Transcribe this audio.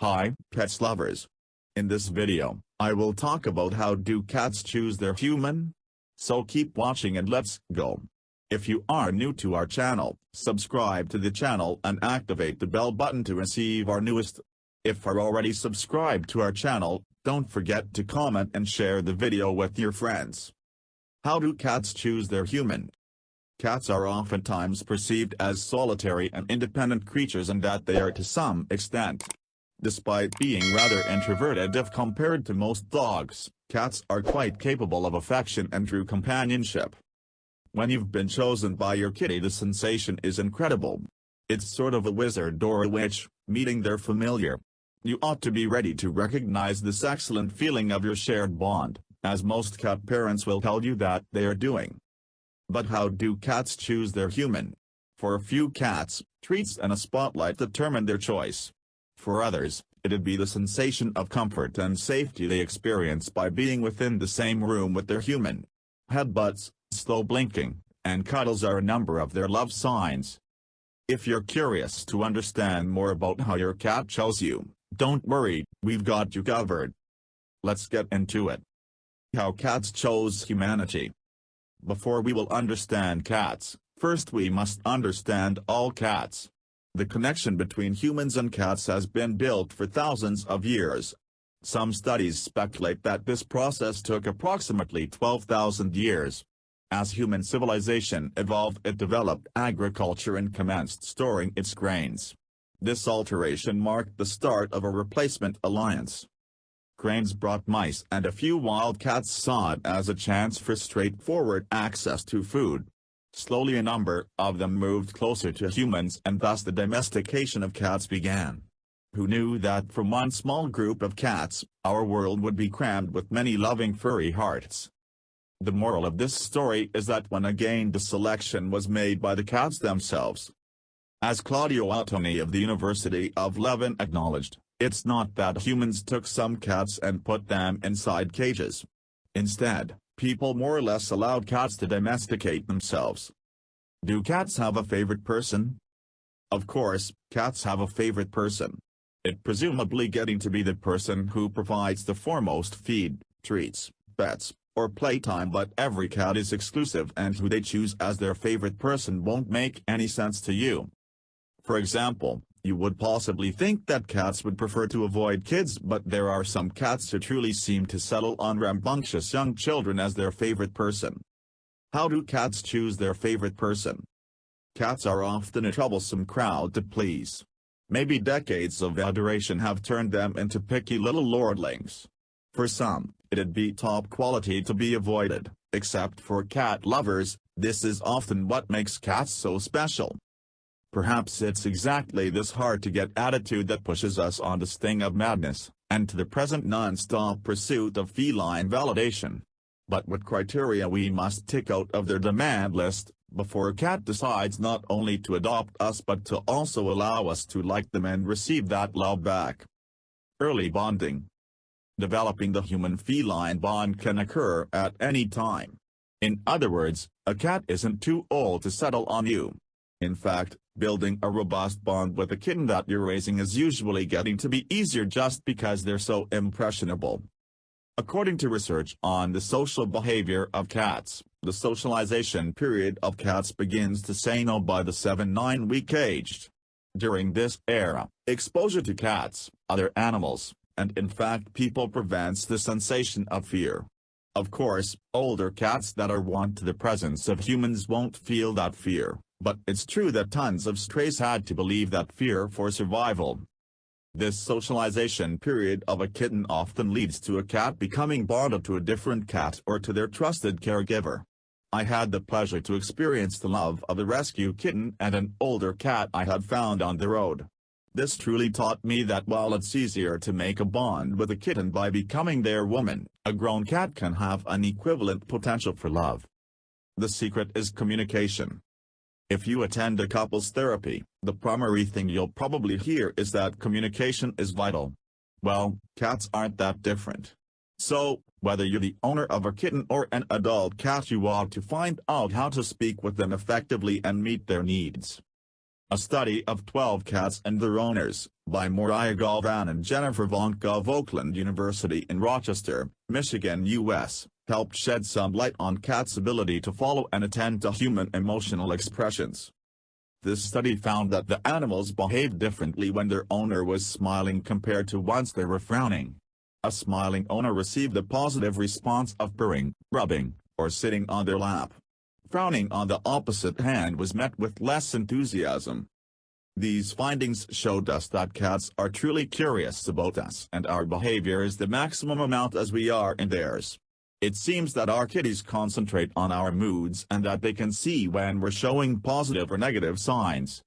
Hi, pets lovers. In this video, I will talk about how do cats choose their human? So keep watching and let's go. If you are new to our channel, subscribe to the channel and activate the bell button to receive our newest. If you're already subscribed to our channel, don't forget to comment and share the video with your friends. How do cats choose their human? Cats are oftentimes perceived as solitary and independent creatures and that they are to some extent. Despite being rather introverted if compared to most dogs, cats are quite capable of affection and true companionship. When you've been chosen by your kitty, the sensation is incredible. It's sort of a wizard or a witch, meeting their familiar. You ought to be ready to recognize this excellent feeling of your shared bond, as most cat parents will tell you that they are doing. But how do cats choose their human? For a few cats, treats and a spotlight determine their choice. For others, it'd be the sensation of comfort and safety they experience by being within the same room with their human. Headbutts, slow blinking, and cuddles are a number of their love signs. If you're curious to understand more about how your cat chose you, don't worry, we've got you covered. Let's get into it. How cats chose humanity. Before we will understand cats, first we must understand all cats. The connection between humans and cats has been built for thousands of years. Some studies speculate that this process took approximately 12,000 years. As human civilization evolved, it developed agriculture and commenced storing its grains. This alteration marked the start of a replacement alliance. Cranes brought mice and a few wild cats saw it as a chance for straightforward access to food. Slowly a number of them moved closer to humans and thus the domestication of cats began. Who knew that from one small group of cats, our world would be crammed with many loving furry hearts? The moral of this story is that when again the selection was made by the cats themselves. As Claudio Ottoni of the University of Leuven acknowledged, it's not that humans took some cats and put them inside cages. Instead, people more or less allowed cats to domesticate themselves. Do cats have a favorite person? Of course, cats have a favorite person. It presumably getting to be the person who provides the foremost feed, treats, pets, or playtime, but every cat is exclusive and who they choose as their favorite person won't make any sense to you. For example, you would possibly think that cats would prefer to avoid kids, but there are some cats who truly seem to settle on rambunctious young children as their favorite person. How do cats choose their favorite person? Cats are often a troublesome crowd to please. Maybe decades of adoration have turned them into picky little lordlings. For some, it'd be top quality to be avoided, except for cat lovers, this is often what makes cats so special. Perhaps it's exactly this hard-to-get attitude that pushes us on the sting of madness, and to the present non-stop pursuit of feline validation. But what criteria we must tick out of their demand list, before a cat decides not only to adopt us but to also allow us to like them and receive that love back? Early bonding. Developing the human-feline bond can occur at any time. In other words, a cat isn't too old to settle on you. In fact, building a robust bond with a kitten that you're raising is usually getting to be easier just because they're so impressionable. According to research on the social behavior of cats, the socialization period of cats begins to say no by the 7-9 week age. During this era, exposure to cats, other animals, and in fact people prevents the sensation of fear. Of course, older cats that are wont to the presence of humans won't feel that fear. But it's true that tons of strays had to believe that fear for survival. This socialization period of a kitten often leads to a cat becoming bonded to a different cat or to their trusted caregiver. I had the pleasure to experience the love of a rescue kitten and an older cat I had found on the road. This truly taught me that while it's easier to make a bond with a kitten by becoming their woman, a grown cat can have an equivalent potential for love. The secret is communication. If you attend a couples therapy, the primary thing you'll probably hear is that communication is vital. Well, cats aren't that different. So, whether you're the owner of a kitten or an adult cat, you ought to find out how to speak with them effectively and meet their needs. A study of 12 cats and their owners, by Moriah Galvan and Jennifer Vonka of Oakland University in Rochester, Michigan, U.S., helped shed some light on cats' ability to follow and attend to human emotional expressions. This study found that the animals behaved differently when their owner was smiling compared to once they were frowning. A smiling owner received a positive response of purring, rubbing, or sitting on their lap. Frowning on the opposite hand was met with less enthusiasm. These findings showed us that cats are truly curious about us and our behavior is the maximum amount as we are in theirs. It seems that our kitties concentrate on our moods and that they can see when we're showing positive or negative signs.